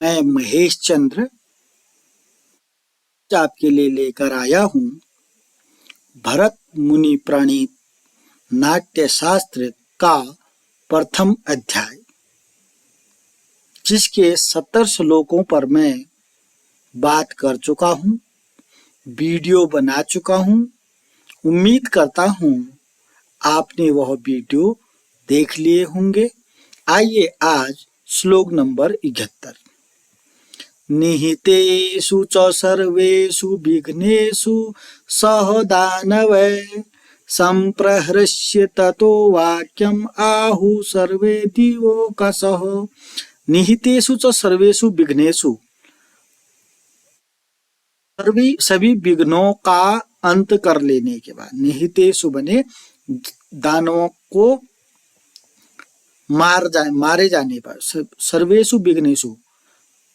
मैं महेश चंद्र आपके लिए लेकर आया हूँ भरत मुनि प्रणीत नाट्य शास्त्र का प्रथम अध्याय, जिसके 70 श्लोकों पर मैं बात कर चुका हूँ, वीडियो बना चुका हूँ। उम्मीद करता हूँ आपने वह वीडियो देख लिए होंगे। आइए आज श्लोक नंबर 71। निहितेषु च सर्वेषु विघ्नेषु सह दानवै संप्रहृष्य ततो वाक्यम् आहुः सर्वे दिवोकसः। निहितेषु च सर्वेषु विघ्नेषु, सभी विघ्नों का अंत कर लेने के बाद, निहितेषु बने दानवों को मारे जाने पर, सर्वेषु विघ्नेषु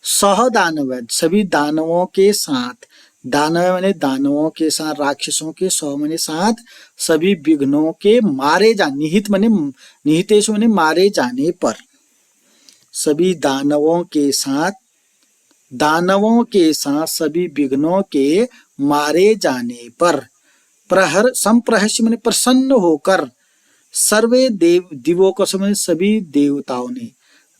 सह दानव, सभी दानवों के साथ, दानव माने दानवों के साथ, राक्षसों के सह माने साथ, सभी विघ्नों के मारे जाने, निहित माने निहितेषु माने मारे जाने पर, सभी दानवों के साथ सभी विघ्नों के मारे जाने पर, प्रहर संप्रहस्य माने प्रसन्न होकर, सर्वे दिवोकस में सभी देवताओं ने,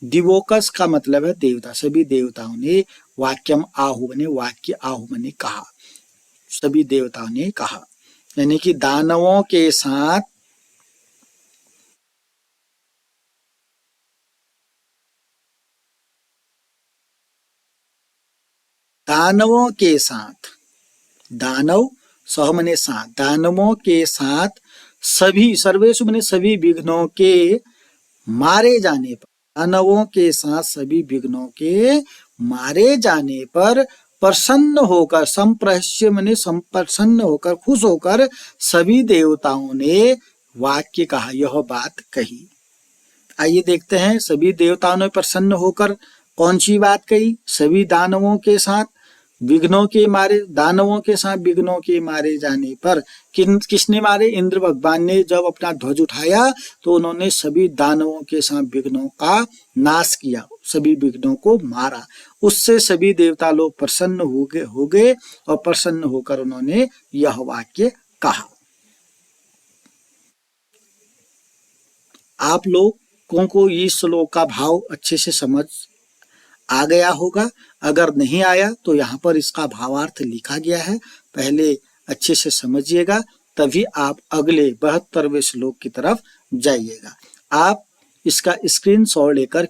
दिवोकस का मतलब है देवता, सभी देवताओं ने वाक्यम आहु बने, वाक्य आहु बने कहा, सभी देवताओं ने कहा, यानी कि दानवों के साथ दानव सह मने साथ, दानवों के साथ सभी, सर्वेषु मने सभी विघ्नों के मारे जाने पर, दानवों के साथ सभी विघ्नों के मारे जाने पर प्रसन्न होकर, संप्रहस्य मने संप्रसन्न होकर, खुश होकर सभी देवताओं ने वाक्य कहा, यह बात कही। आइए देखते हैं सभी देवताओं ने प्रसन्न होकर कौन सी बात कही। सभी दानवों के साथ विघ्नों के मारे, दानवों के साथ विघ्नों के मारे जाने पर, किसने मारे? इंद्र भगवान ने जब अपना ध्वज उठाया तो उन्होंने सभी दानवों के साथ विघ्नों का नाश किया, सभी विघ्नों को मारा। उससे सभी देवता लोग प्रसन्न हो गए और प्रसन्न होकर उन्होंने यह वाक्य कहा। आप लोगों को इस श्लोक का भाव अच्छे से समझ आ गया होगा। अगर नहीं आया तो यहाँ पर इसका भावार्थ लिखा गया है, पहले अच्छे से समझिएगा, तभी आप अगले 72वें श्लोक की तरफ जाइएगा। आप इसका स्क्रीनशॉट लेकर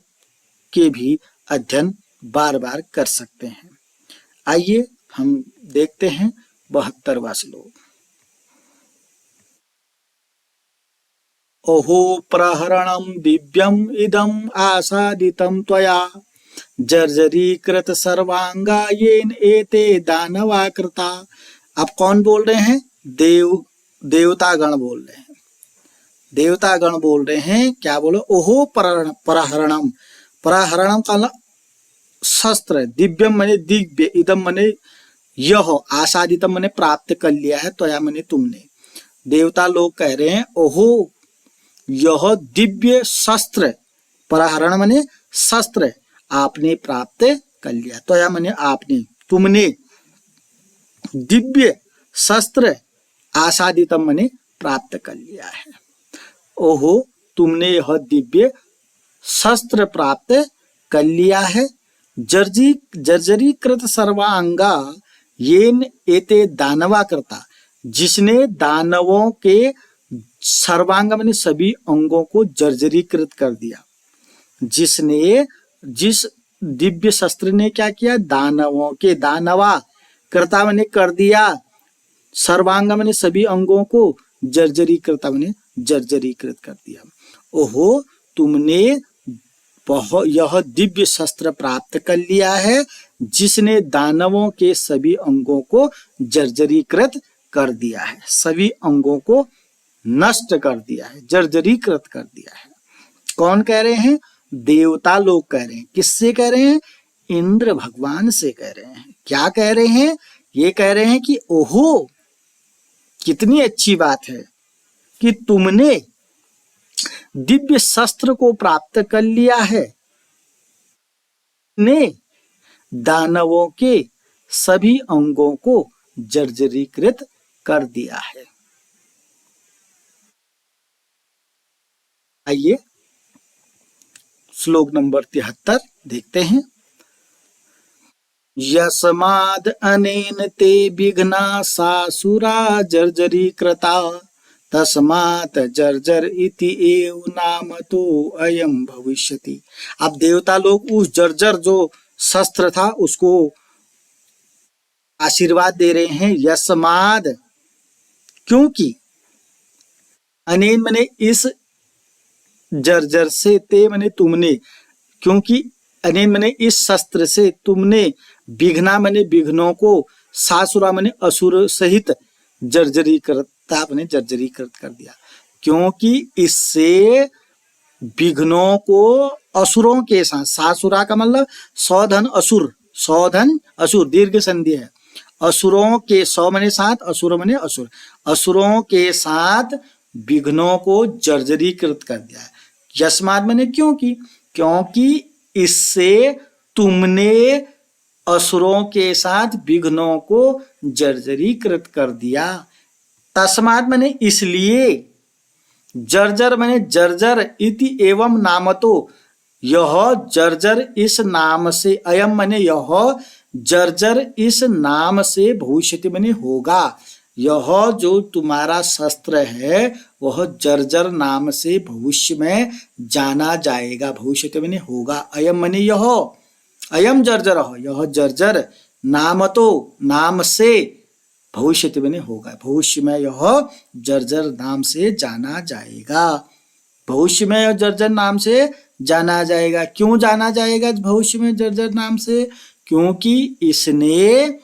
के भी अध्ययन बार बार कर सकते हैं। आइए हम देखते हैं 72वां श्लोक। ओहो प्रहरणं दिव्यम इदम आसादितं त्वया जर्जरीकृत सर्वांगा येन एते दानवाकृता। अब कौन बोल रहे हैं? देवतागण बोल रहे हैं। देवतागण बोल रहे हैं, क्या बोलो? ओहो प्रहरणम, प्रहरणम का शस्त्र, दिव्यम मने दिव्य, इदम मने यह, आसादितम मने प्राप्त कर लिया है, त्वया मने तुमने। देवता लोग कह रहे हैं ओहो यह दिव्य शस्त्र, प्रहरण मने शस्त्र, आपने प्राप्त कर लिया, त्वया मने आपने, तुमने, दिव्य शस्त्र, आसादितम मने प्राप्त कर लिया है। ओहो तुमने यह दिव्य शस्त्र प्राप्त कर लिया है। जर्जरीकृत सर्वांगा येन एते दानवा कृता, जिसने दानवों के सर्वांग मने सभी अंगों को जर्जरीकृत कर दिया। जिसने, जिस दिव्य शस्त्र ने क्या किया? दानवों के, दानवा कृता मने कर दिया, सर्वांग मने सभी अंगों को, जर्जरीकृत मने जर्जरीकृत कर दिया। ओहो तुमने यह दिव्य शस्त्र प्राप्त कर लिया है, जिसने दानवों के सभी अंगों को जर्जरीकृत कर दिया है, सभी अंगों को नष्ट कर दिया है, जर्जरीकृत कर दिया है। कौन कह रहे हैं? देवता लोग कह रहे हैं। किससे कह रहे हैं? इंद्र भगवान से कह रहे हैं। क्या कह रहे हैं? ये कह रहे हैं कि ओहो कितनी अच्छी बात है कि तुमने दिव्य शस्त्र को प्राप्त कर लिया है, ने दानवों के सभी अंगों को जर्जरीकृत कर दिया है। आइए श्लोक नंबर 73 देखते हैं। यस्माद् अनेन ते विघ्ना सासुरा जर्जरीकृता तस्मात् जर्जर इति एव नाम तो अयम भविष्यति। अब देवता लोग उस जर्जर जो शस्त्र था उसको आशीर्वाद दे रहे हैं। यस्माद्, क्योंकि, अनेन मने इस जर्जर से, ते मने तुमने, क्योंकि अनेन मने इस शस्त्र से तुमने, विघ्ना मने विघ्नों को, सासुरा मने असुर सहित, जर्जरीकृता मने जर्जरीकृत कर दिया। क्योंकि इससे विघ्नों को असुरों के साथ, सासुरा का मतलब सौधन असुर, सौधन असुर दीर्घ संधि है, असुरों के, सौ मने साथ, असुर मने असुर, असुरों के साथ विघ्नों को जर्जरीकृत कर दिया है। यस्माद मने क्योंकि, क्योंकि इससे तुमने असुरों के साथ विघ्नों को जर्जरीकृत कर दिया। तस्मात् मने इसलिए, जर्जर मने जर्जर, इति एवं नामतो, यह जर्जर इस नाम से, अयम मने यह, जर्जर इस नाम से, भविष्यति मने होगा, यह जो तुम्हारा शस्त्र है वह जर्जर नाम से भविष्य में जाना जाएगा। भविष्यति मने होगा, अयम मने यह, अयम जर्जर, यह जर्जर, नाम तो, नाम से, भविष्यति मने होगा, भविष्य में यह जर्जर नाम से जाना जाएगा। भविष्य में यह जर्जर नाम से जाना जाएगा। क्यों जाना जाएगा भविष्य में जर्जर नाम से? क्योंकि इसने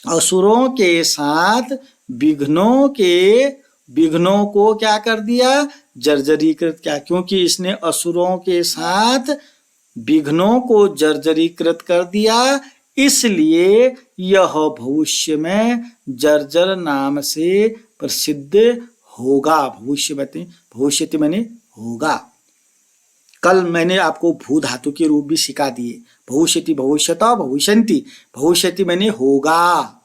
असुरों के साथ विघ्नों को क्या कर दिया? जर्जरीकृत किया। क्योंकि इसने असुरों के साथ विघ्नों को जर्जरीकृत कर दिया, इसलिए यह भविष्य में जर्जर नाम से प्रसिद्ध होगा। भविष्यति माने होगा। कल मैंने आपको भू धातु के रूप भी सिखा दिए। भविष्यति, भविष्यत, भविष्यन्ति। भविष्यति माने होगा।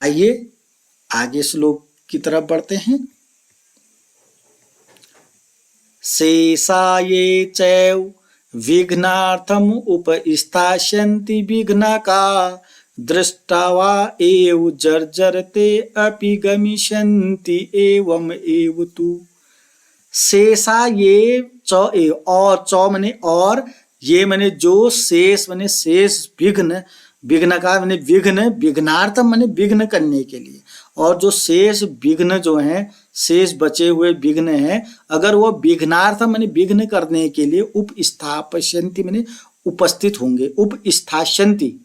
आइए आगे श्लोक की तरफ बढ़ते हैं। शेषाये चैव विघ्नार्थम उपस्थास्यन्ति विघ्नका दृष्टवा एव जर्जरते अपि गमिष्यन्ति एवं एव तु। शेषा ये च ए, और च मने और, ये मने जो, शेष मने शेष, विघ्न, विघ्न का मने विघ्न, विघ्नार्थम मने विघ्न करने के लिए, और जो शेष विघ्न जो हैं, शेष बचे हुए विघ्न हैं, अगर वो विघ्नार्थम मने विघ्न करने के लिए उपस्थापयन्ति मने उपस्थित होंगे, उपस्थास्यन्ति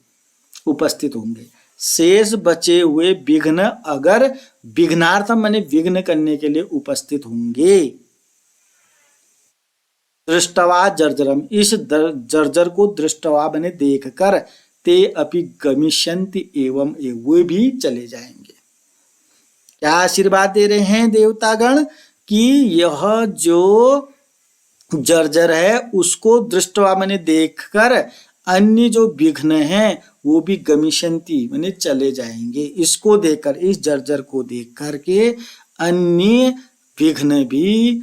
उपस्थित होंगे। शेष बचे हुए विघ्न अगर विघ्नार्थम माने विघ्न करने के लिए उपस्थित होंगे। दृष्टवा जर्जरम, इस जर्जर को दृष्टवा माने देखकर, ते अपि गमिष्यन्ति एवं वे भी चले जाएंगे। क्या आशीर्वाद दे रहे हैं देवतागण कि यह जो जर्जर है उसको दृष्टवा माने देखकर अन्य जो विघ्न हैं वो भी गमिष्यन्ति माने चले जाएंगे। इसको देखकर, इस जर्जर को देख करके अन्य विघ्न भी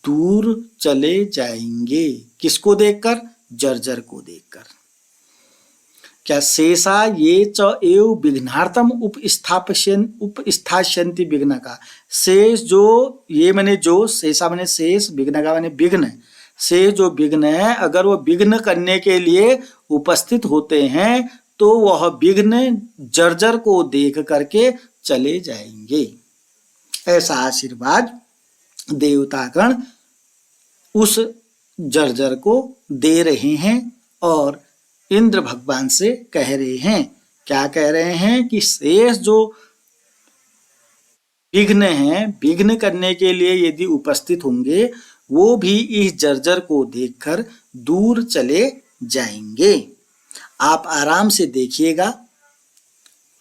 दूर चले जाएंगे। किसको देखकर? जर्जर को देखकर। क्या शेषा ये च एव विघ्नार्थम उपस्थास्यन्ति विघ्नका। शेष जो, ये माने जो, शेषा माने शेष, विघ्नका माने विघ्न, से जो विघ्न है अगर वो विघ्न करने के लिए उपस्थित होते हैं तो वह विघ्न जर्जर को देख करके चले जाएंगे। ऐसा आशीर्वाद देवतागण उस जर्जर को दे रहे हैं और इंद्र भगवान से कह रहे हैं। क्या कह रहे हैं कि शेष जो विघ्न हैं, विघ्न करने के लिए यदि उपस्थित होंगे वो भी इस जर्जर को देखकर दूर चले जाएंगे। आप आराम से देखिएगा,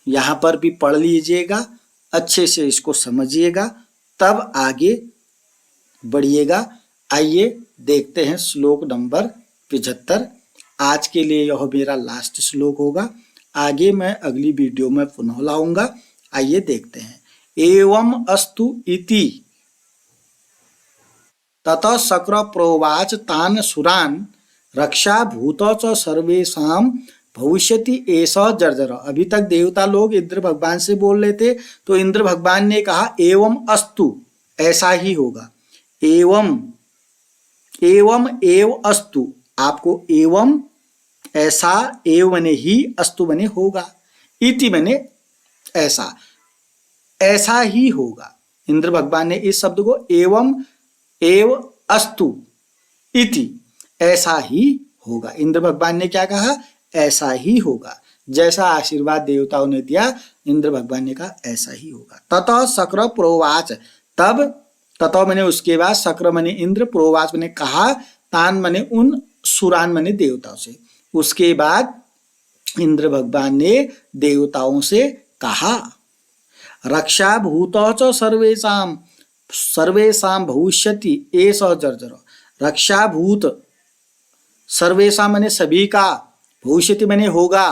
यहां पर भी पढ़ लीजिएगा, अच्छे से इसको समझिएगा, तब आगे बढ़िएगा। आइए देखते हैं श्लोक नंबर 75। आज के लिए यह मेरा लास्ट श्लोक होगा, आगे मैं अगली वीडियो में पुनः लाऊंगा। आइए देखते हैं। एवं अस्तु इति ततः शक्र प्रोवाच तान सुरान रक्षा भूत च सर्वेषां भविष्यति ऐसा जर्जर। अभी तक देवता लोग इंद्र भगवान से बोल रहे थे, तो इंद्र भगवान ने कहा एवं अस्तु, ऐसा ही होगा। एवं एवं एव अस्तु, आपको एवं ऐसा, एव बने ही, अस्तु बने होगा, इति बने ऐसा, ऐसा ही होगा। इंद्र भगवान ने इस शब्द को एवं एव अस्तु इति, ऐसा ही होगा। इंद्र भगवान ने क्या कहा? ऐसा ही होगा। जैसा आशीर्वाद देवताओं ने दिया, इंद्र भगवान ने कहा ऐसा ही होगा। ततः शक्र प्रोवाच, तब ततः मने उसके बाद, शक्र मने इंद्र, प्रोवाच मने कहा, तान मने उन, सुरान मने देवताओं से। उसके बाद इंद्र भगवान ने देवताओं से कहा रक्षा भूत च सर्वेषां सर्वेषां भविष्यति एष जर्जर। रक्षा भूत, सर्वेषां मने सभी का, भविष्यति मने होगा,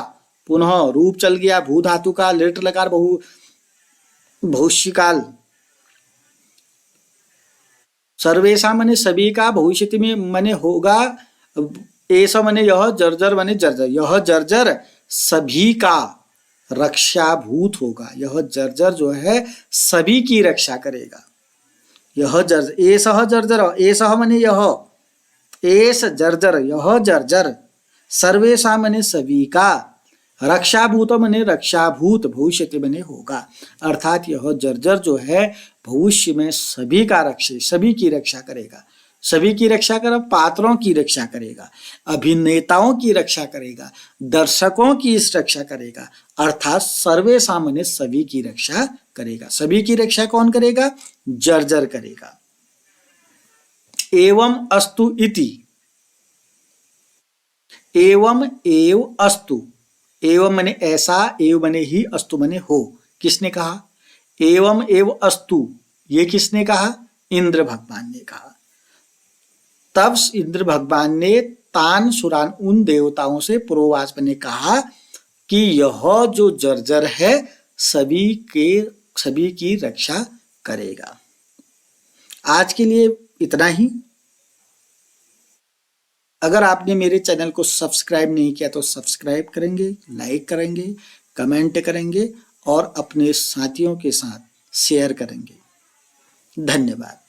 पुनः रूप चल गया भू धातु का, लिट लकार भविष्य काल। सर्वेषां मने सभी का, भविष्यति में मने होगा, ऐसा मने यह, जर्जर मने जर्जर, यह जर्जर सभी का रक्षाभूत होगा। यह जर्जर जो है सभी की रक्षा करेगा। यह जर्जर, ऐसा जर्जर, ऐसा मने यह, एस जर्जर, यह जर्जर, सर्वेषां मने सभी का, रक्षाभूत मने रक्षाभूत, भविष्यति मने होगा। अर्थात यह जर्जर जो है भविष्य में सभी का रक्षा, सभी की रक्षा करेगा। सभी की रक्षा कर, पात्रों की रक्षा करेगा, अभिनेताओं की रक्षा करेगा, दर्शकों की रक्षा करेगा। अर्थात सर्वेषां मने सभी की रक्षा करेगा। सभी की रक्षा कौन करेगा? जर्जर करेगा। एवं अस्तु इति, एवं एव अस्तु, एवं मने ऐसा, एव मने ही, अस्तु मने हो। किसने कहा? एवं एव अस्तु, ये किसने कहा? इंद्र भगवान ने कहा। तब इंद्र भगवान ने तान सुरान, उन देवताओं से प्रोवाच ने कहा कि यह जो जर्जर है सभी की रक्षा करेगा। आज के लिए इतना ही। अगर आपने मेरे चैनल को सब्सक्राइब नहीं किया तो सब्सक्राइब करेंगे, लाइक करेंगे, कमेंट करेंगे और अपने साथियों के साथ शेयर करेंगे। धन्यवाद।